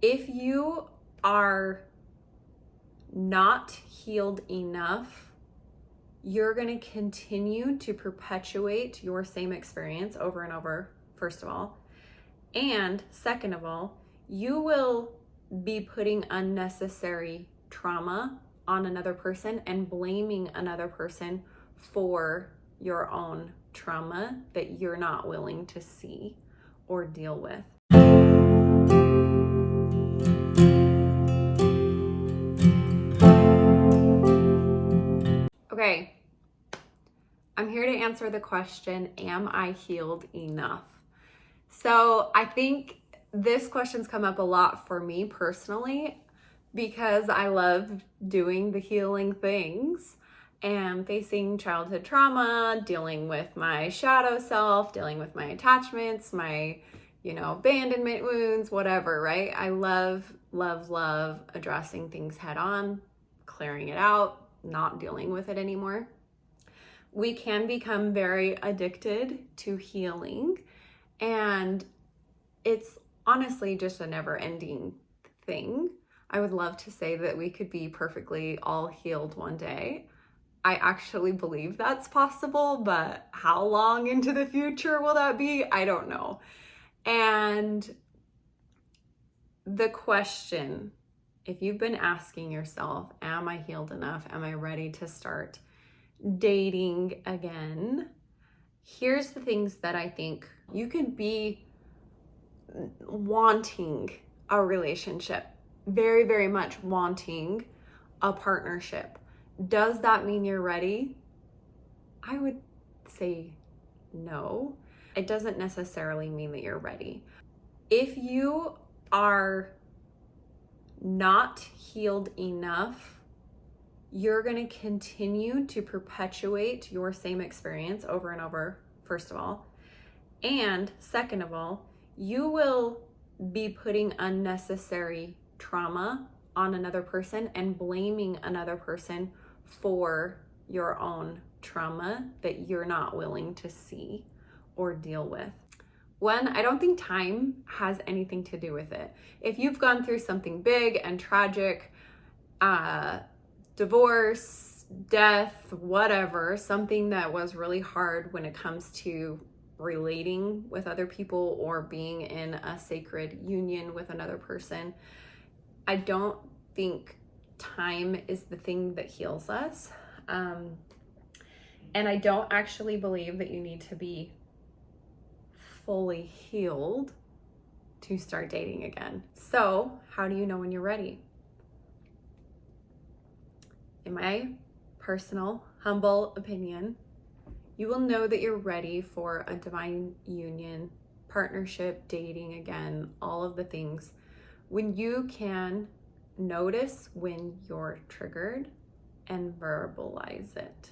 If you are not healed enough, you're going to continue to perpetuate your same experience over and over, first of all. And second of all, you will be putting unnecessary trauma on another person and blaming another person for your own trauma that you're not willing to see or deal with. Okay, I'm here to answer the question, am I healed enough? So I think this question's come up a lot for me personally because I love doing the healing things and facing childhood trauma, dealing with my shadow self, dealing with my attachments, my, abandonment wounds, whatever, right? I love addressing things head on, clearing it out, not dealing with it anymore. We can become very addicted to healing, and it's honestly just a never-ending thing. I would love to say that we could be perfectly all healed one day. I actually believe that's possible, but how long into the future will that be? I don't know. And the question, if you've been asking yourself, am I healed enough? Am I ready to start dating again? Here's the things that I think you could be wanting a relationship, very, very much wanting a partnership. Does that mean you're ready? I would say no. It doesn't necessarily mean that you're ready. If you are not healed enough, you're going to continue to perpetuate your same experience over and over, first of all. And second of all, you will be putting unnecessary trauma on another person and blaming another person for your own trauma that you're not willing to see or deal with. One, I don't think time has anything to do with it. If you've gone through something big and tragic, divorce, death, whatever, something that was really hard when it comes to relating with other people or being in a sacred union with another person, I don't think time is the thing that heals us. And I don't actually believe that you need to be fully healed to start dating again. So, how do you know when you're ready? In my personal, humble opinion, you will know that you're ready for a divine union, partnership, dating again, all of the things, when you can notice when you're triggered and verbalize it.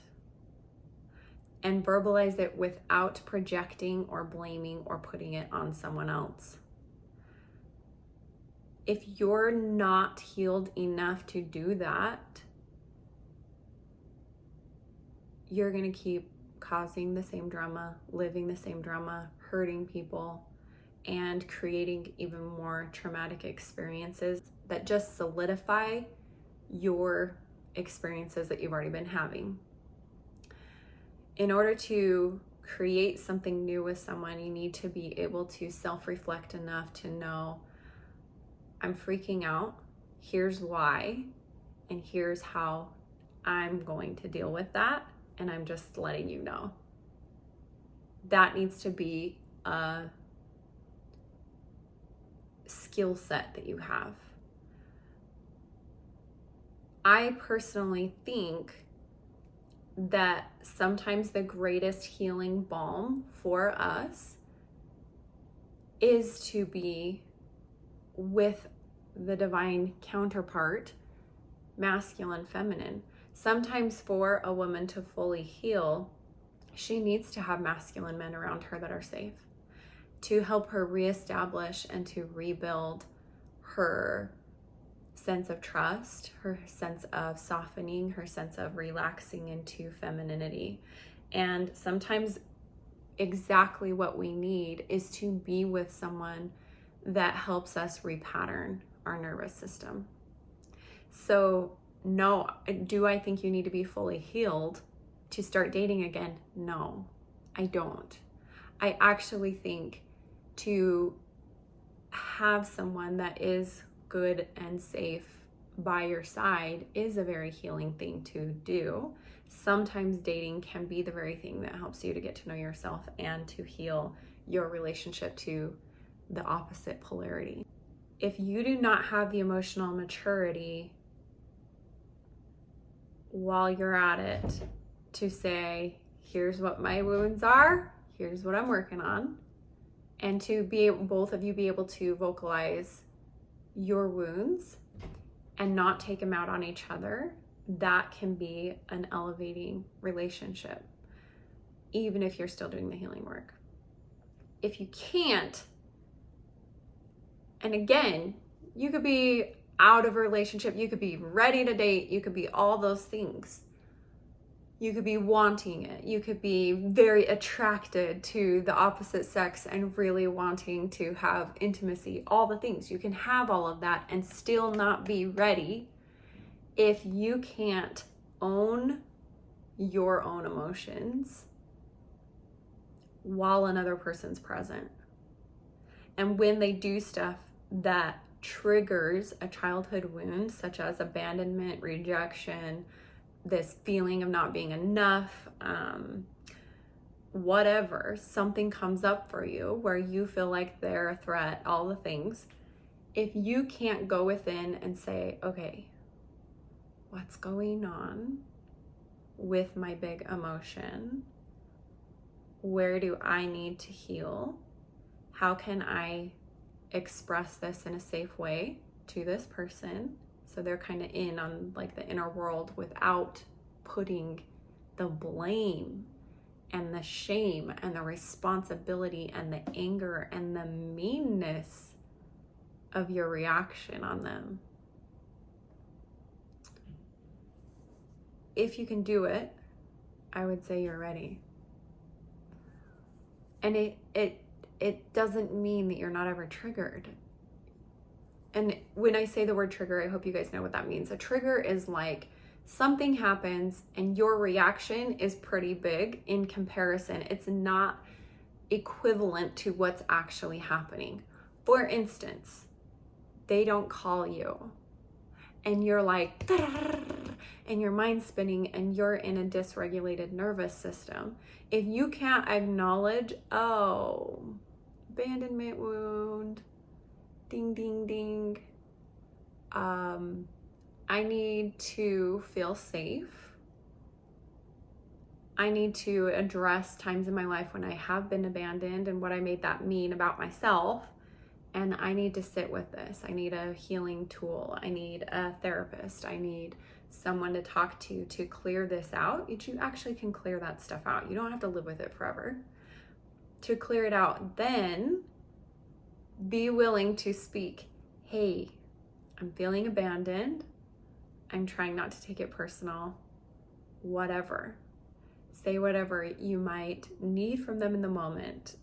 And verbalize it without projecting or blaming or putting it on someone else. If you're not healed enough to do that, you're going to keep causing the same drama, living the same drama, hurting people, and creating even more traumatic experiences that just solidify your experiences that you've already been having. In order to create something new with someone, you need to be able to self-reflect enough to know, I'm freaking out, here's why, and here's how I'm going to deal with that, and I'm just letting you know. That needs to be a skill set that you have. I personally think that sometimes the greatest healing balm for us is to be with the divine counterpart, masculine, feminine. Sometimes for a woman to fully heal, she needs to have masculine men around her that are safe to help her reestablish and to rebuild her sense of trust, her sense of softening, her sense of relaxing into femininity. And sometimes exactly what we need is to be with someone that helps us repattern our nervous system. So no, do I think you need to be fully healed to start dating again? No, I don't. I actually think to have someone that is good and safe by your side is a very healing thing to do. Sometimes dating can be the very thing that helps you to get to know yourself and to heal your relationship to the opposite polarity. If you do not have the emotional maturity while you're at it to say, here's what my wounds are, here's what I'm working on, and to be both of you be able to vocalize your wounds and not take them out on each other, that can be an elevating relationship, even if you're still doing the healing work. If you can't, and again, you could be out of a relationship, you could be ready to date, you could be all those things. You could be wanting it. You could be very attracted to the opposite sex and really wanting to have intimacy, all the things. You can have all of that and still not be ready if you can't own your own emotions while another person's present. And when they do stuff that triggers a childhood wound, such as abandonment, rejection, this feeling of not being enough, whatever, something comes up for you where you feel like they're a threat, all the things. If you can't go within and say, okay, what's going on with my big emotion? Where do I need to heal? How can I express this in a safe way to this person? So they're kind of in on like the inner world without putting the blame and the shame and the responsibility and the anger and the meanness of your reaction on them. If you can do it, I would say you're ready. And it doesn't mean that you're not ever triggered. And when I say the word trigger, I hope you guys know what that means. A trigger is like something happens and your reaction is pretty big in comparison. It's not equivalent to what's actually happening. For instance, they don't call you and you're like, and your mind's spinning and you're in a dysregulated nervous system. If you can't acknowledge, oh, abandonment wound, ding, ding, ding. I need to feel safe. I need to address times in my life when I have been abandoned and what I made that mean about myself. And I need to sit with this. I need a healing tool. I need a therapist. I need someone to talk to clear this out. You actually can clear that stuff out. You don't have to live with it forever. To clear it out, then be willing to speak. Hey, I'm feeling abandoned. I'm trying not to take it personal. Whatever. Say whatever you might need from them in the moment.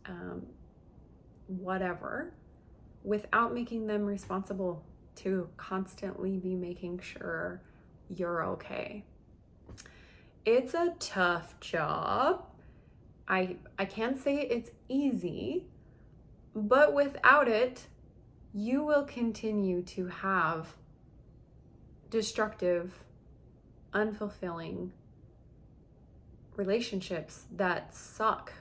Whatever. Without making them responsible to constantly be making sure you're okay. It's a tough job. I can't say it's easy, but without it, you will continue to have destructive, unfulfilling relationships that suck.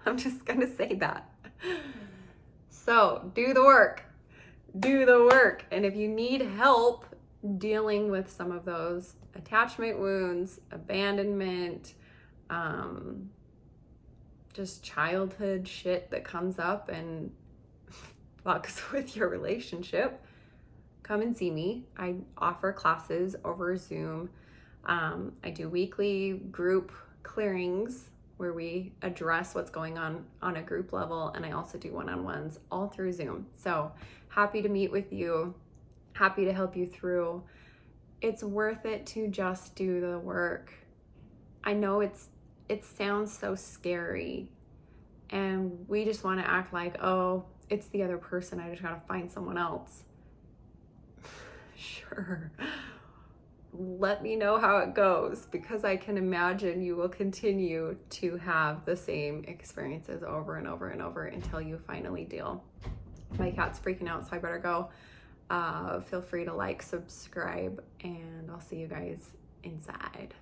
I'm just gonna say that. So do the work. Do the work. And if you need help dealing with some of those attachment wounds, abandonment, just childhood shit that comes up and fucks with your relationship, come and see me. I offer classes over Zoom. I do weekly group clearings where we address what's going on a group level, and I also do one-on-ones all through Zoom. So happy to meet with you, happy to help you through. It's worth it to just do the work. I know it sounds so scary, and we just want to act like, oh, it's the other person, I just gotta find someone else. Sure. Let me know how it goes, because I can imagine you will continue to have the same experiences over and over and over until you finally deal. My cat's freaking out, so I better go. Feel free to like, subscribe, and I'll see you guys inside.